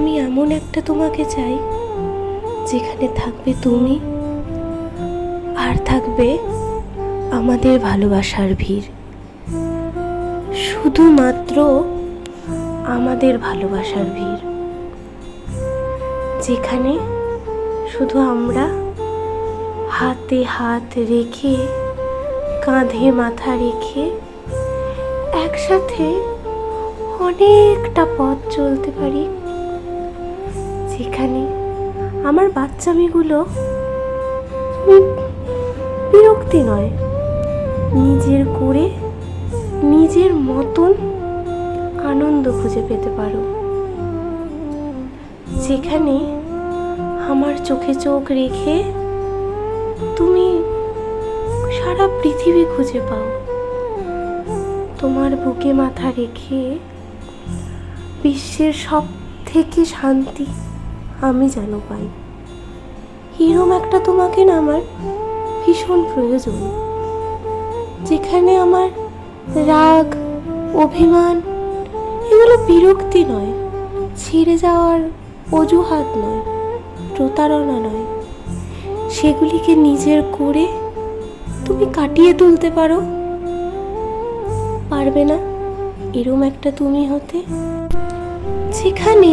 আমি এমন একটা তোমাকে চাই যেখানে থাকবে তুমি আর থাকবে আমাদের ভালোবাসার ভিড়, শুধুমাত্র আমাদের ভালোবাসার ভিড়, যেখানে শুধু আমরা হাতে হাত রেখে কাঁধে মাথা রেখে একসাথে অনেকটা পথ চলতে পারি, যেখানে আমার বাচ্চামিগুলো বিরক্তি নয়, নিজের করে নিজের মতন আনন্দ খুঁজে পেতে পারো, যেখানে আমার চোখে চোখ রেখে তুমি সারা পৃথিবী খুঁজে পাও, তোমার বুকে মাথা রেখে বিশ্বের সব থেকে শান্তি আমি যেন পাই। এরম একটা তোমাকে না আমার ভীষণ প্রয়োজন, যেখানে আমার রাগ অভিমান এগুলো বিরক্তি নয়, ছেড়ে যাওয়ার অজুহাত নয়, প্রতারণা নয়, সেগুলিকে নিজের করে তুমি কাটিয়ে তুলতে পারো। পারবে না এরম একটা তুমি হতে, যেখানে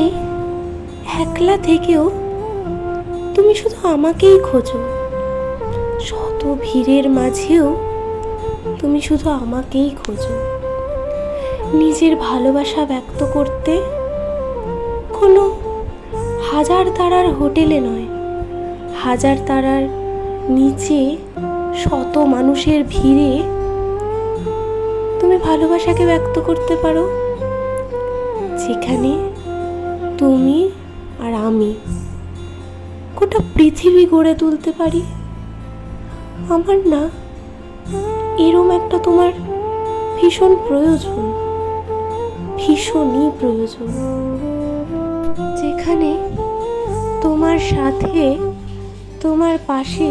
একলা থেকেও তুমি শুধু আমাকেই খোঁজো, শত ভিড়ের মাঝেও তুমি শুধু আমাকেই খোঁজো, নিজের ভালোবাসা ব্যক্ত করতে কোনো হাজার তারার হোটেলে নয়, হাজার তারার নিচে শত মানুষের ভিড়ে তুমি ভালোবাসাকে ব্যক্ত করতে পারো, যেখানে তুমি আর আমি গোটা পৃথিবী গড়ে তুলতে পারি। আমার না এরম একটা তোমার ভীষণ প্রয়োজন, ভীষণই প্রয়োজন, যেখানে তোমার সাথে তোমার পাশে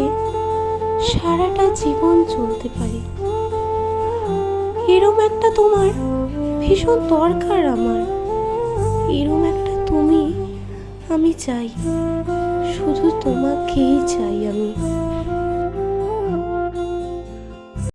সারাটা জীবন চলতে পারি। এরম একটা তোমার ভীষণ দরকার আমার, এরম একটা তুমি আমি চাই, শুধু তোমাকেই চাই আমি।